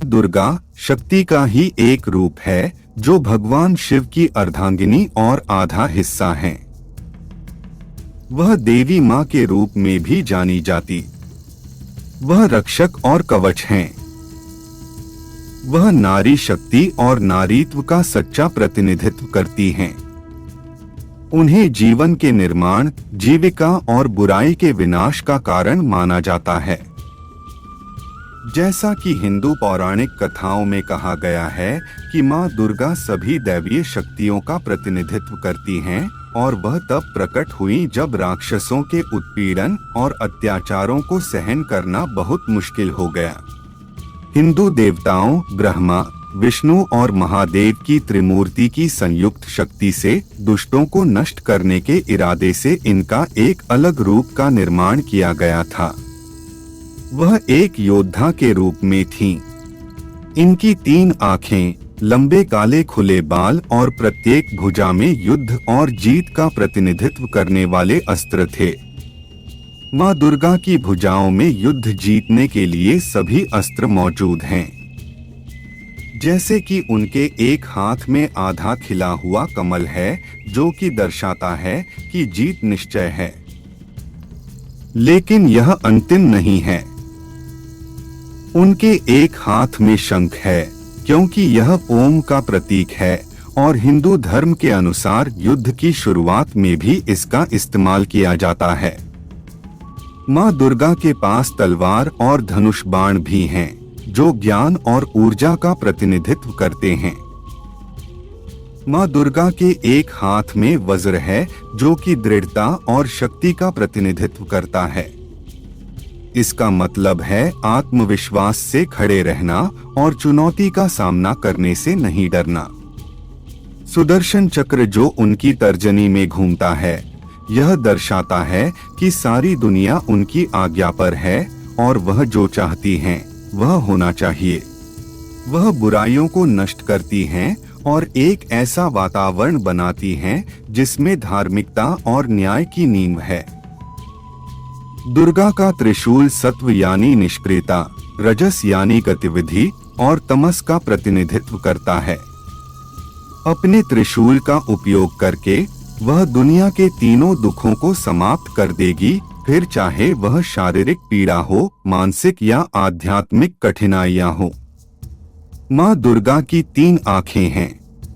दुर्गा शक्ति का ही एक रूप है जो भगवान शिव की अर्धांगिनी और आधा हिस्सा है। वह देवी मां के रूप में भी जानी जाती। वह रक्षक और कवच हैं। वह नारी शक्ति और नारीत्व का सच्चा प्रतिनिधित्व करती हैं। उन्हें जीवन के निर्माण, जीविका और बुराई के विनाश का कारण माना जाता है। जैसा कि हिंदू पौराणिक कथाओं में कहा गया है कि मां दुर्गा सभी दैवीय शक्तियों का प्रतिनिधित्व करती हैं और वह तब प्रकट हुई जब राक्षसों के उत्पीड़न और अत्याचारों को सहन करना बहुत मुश्किल हो गया। हिंदू देवताओं ब्रह्मा, विष्णु और महादेव की त्रिमूर्ति की संयुक्त शक्ति से दुष्टों को नष्ट करने के इरादे से इनका एक अलग रूप का निर्माण किया गया था। वह एक योद्धा के रूप में थीं। इनकी 3 आँखें, लंबे काले खुले बाल और प्रत्येक भुजा में युद्ध और जीत का प्रतिनिधित्व करने वाले अस्त्र थे। मां दुर्गा की भुजाओं में युद्ध जीतने के लिए सभी अस्त्र मौजूद हैं। जैसे कि उनके एक हाथ में आधा खिला हुआ कमल है जो कि दर्शाता है कि जीत निश्चय है। लेकिन यह अंतिम नहीं है। उनके एक हाथ में शंख है क्योंकि यह ओम का प्रतीक है और हिंदू धर्म के अनुसार युद्ध की शुरुआत में भी इसका इस्तेमाल किया जाता है। मां दुर्गा के पास तलवार और धनुष बाण भी हैं जो ज्ञान और ऊर्जा का प्रतिनिधित्व करते हैं। मां दुर्गा के एक हाथ में वज्र है जो कि दृढ़ता और शक्ति का प्रतिनिधित्व करता है। इसका मतलब है आत्मविश्वास से खड़े रहना और चुनौती का सामना करने से नहीं डरना। सुदर्शन चक्र जो उनकी तर्जनी में घूमता है, यह दर्शाता है कि सारी दुनिया उनकी आज्ञा पर है और वह जो चाहती हैं, वह होना चाहिए। वह बुराइयों को नष्ट करती हैं और एक ऐसा वातावरण बनाती हैं जिसमें धार्मिकता और न्याय की नींव है। दुर्गा का त्रिशूल सत्व यानी निष्क्रियता, रजस यानी गतिविधि और तमस का प्रतिनिधित्व करता है। अपने त्रिशूल का उपयोग करके वह दुनिया के तीनों दुखों को समाप्त कर देगी, फिर चाहे वह शारीरिक पीड़ा हो, मानसिक या आध्यात्मिक कठिनाइयां हो। मां दुर्गा की 3 आँखें हैं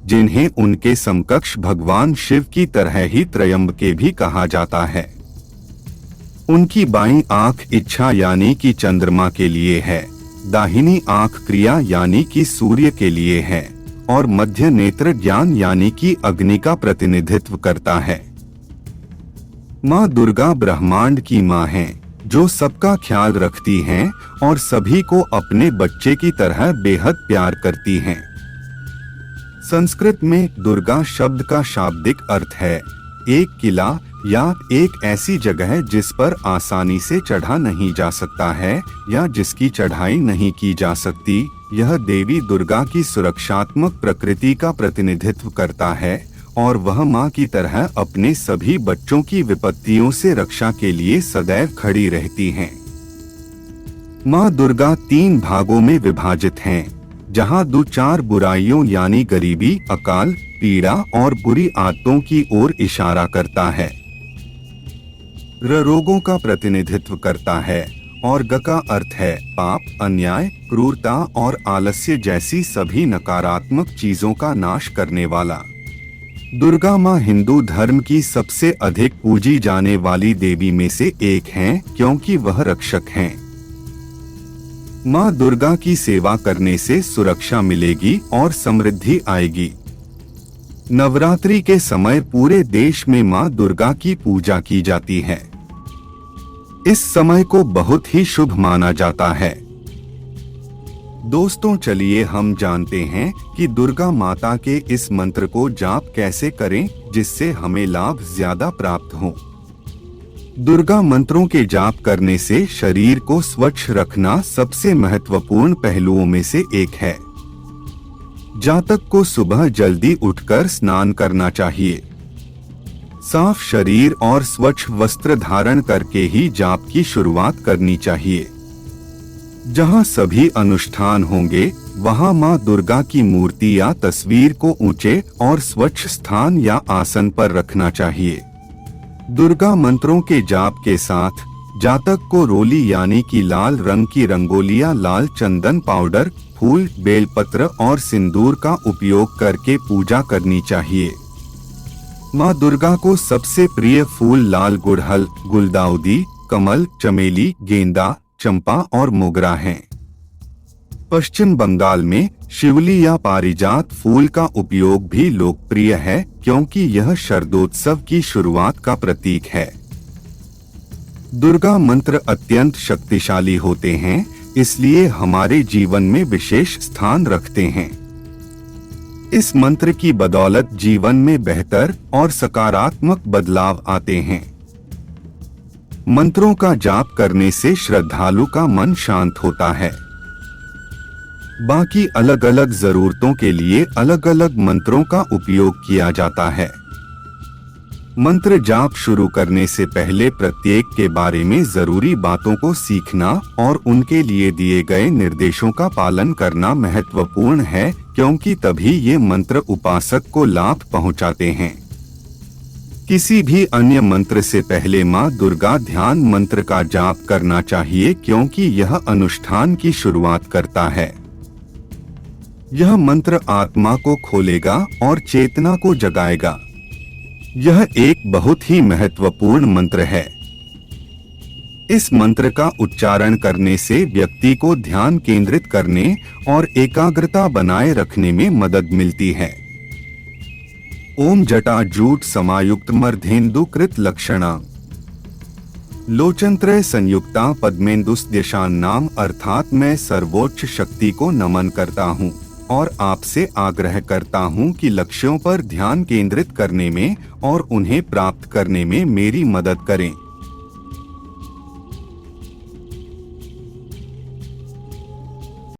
जिन्हें उनके समकक्ष भगवान शिव की तरह ही त्रयंबके भी कहा जाता है। उनकी बाईं आंख इच्छा यानी कि चंद्रमा के लिए है, दाहिनी आंख क्रिया यानी कि सूर्य के लिए है और मध्य नेत्र ज्ञान यानी कि अग्नि का प्रतिनिधित्व करता है। मां दुर्गा ब्रह्मांड की मां हैं जो सबका ख्याल रखती हैं और सभी को अपने बच्चे की तरह बेहद प्यार करती हैं। संस्कृत में दुर्गा शब्द का शाब्दिक अर्थ है एक किला या एक ऐसी जगह जिस पर आसानी से चढ़ा नहीं जा सकता है या जिसकी चढ़ाई नहीं की जा सकती। यह देवी दुर्गा की सुरक्षात्मक प्रकृति का प्रतिनिधित्व करता है और वह मां की तरह अपने सभी बच्चों की विपत्तियों से रक्षा के लिए सदैव खड़ी रहती हैं। मां दुर्गा 3 भागों में विभाजित हैं, जहां 4 बुराइयों यानी गरीबी, अकाल, पीड़ा और बुरी आदतों की ओर इशारा करता है। रोगों का प्रतिनिधित्व करता है और ग का अर्थ है पाप, अन्याय, क्रूरता और आलस्य जैसी सभी नकारात्मक चीजों का नाश करने वाला। दुर्गा मां हिंदू धर्म की सबसे अधिक पूजी जाने वाली देवी में से एक हैं क्योंकि वह रक्षक हैं। मां दुर्गा की सेवा करने से सुरक्षा मिलेगी और समृद्धि आएगी। नवरात्रि के समय पूरे देश में मां दुर्गा की पूजा की जाती है। इस समय को बहुत ही शुभ माना जाता है। दोस्तों चलिए हम जानते हैं कि दुर्गा माता के इस मंत्र को जाप कैसे करें जिससे हमें लाभ ज्यादा प्राप्त हो। दुर्गा मंत्रों के जाप करने से शरीर को स्वच्छ रखना सबसे महत्वपूर्ण पहलुओं में से एक है। जातक को सुबह जल्दी उठकर स्नान करना चाहिए। साफ शरीर और स्वच्छ वस्त्र धारण करके ही जाप की शुरुआत करनी चाहिए। जहाँ सभी अनुष्ठान होंगे वहाँ माँ दुर्गा की मूर्ति या तस्वीर को ऊंचे और स्वच्छ स्थान या आसन पर रखना चाहिए। दुर्गा मंत्रों के जाप के साथ जातक को रोली यानी कि लाल रंग की रंगोलियां, लाल चंदन पाउडर, फूल, बेलपत्र और सिंदूर का उपयोग करके पूजा करनी चाहिए। माँ दुर्गा को सबसे प्रिय फूल लाल गुड़हल, गुलदाउदी, कमल, चमेली, गेंदा, चंपा और मोगरा हैं। पश्चिम बंगाल में शिवली या पारिजात फूल का उपयोग भी लोकप्रिय है क्योंकि यह शरदोत्सव की शुरुआत का प्रतीक है। दुर्गा मंत्र अत्यंत शक्तिशाली होते हैं, इसलिए हमारे जीवन में विशेष स्थान रखते हैं। इस मंत्र की बदौलत जीवन में बेहतर और सकारात्मक बदलाव आते हैं। मंत्रों का जाप करने से श्रद्धालु का मन शांत होता है। बाकी अलग अलग जरूरतों के लिए अलग अलग मंत्रों का उपयोग किया जाता है। मंत्र जाप शुरू करने से पहले प्रत्येक के बारे में जरूरी बातों को सीखना और उनके लिए दिए गए निर्देशों का पालन करना महत्वपूर्ण है, क्योंकि तभी ये मंत्र उपासक को लाभ पहुंचाते हैं। किसी भी अन्य मंत्र से पहले माँ दुर्गा ध्यान मंत्र का जाप करना चाहिए, क्योंकि यह अनुष्ठान की शुरुआत करता है। यह मंत्र आत्मा को खोलेगा और चेतना को जगाएगा। यह एक बहुत ही महत्वपूर्ण मंत्र है। इस मंत्र का उच्चारण करने से व्यक्ति को ध्यान केंद्रित करने और एकाग्रता बनाए रखने में मदद मिलती है। ओम जटाजूट समायुक्त मर्धेन्दु कृत लक्षणा लोचनत्रय संयुक्ता पद्मेन्दुस्द्यशान नाम, अर्थात मैं सर्वोच्च शक्ति को नमन करता हूँ और आपसे आग्रह करता हूँ कि लक्ष्यों पर ध्यान केंद्रित करने में और उन्हें प्राप्त करने में मेरी मदद करें।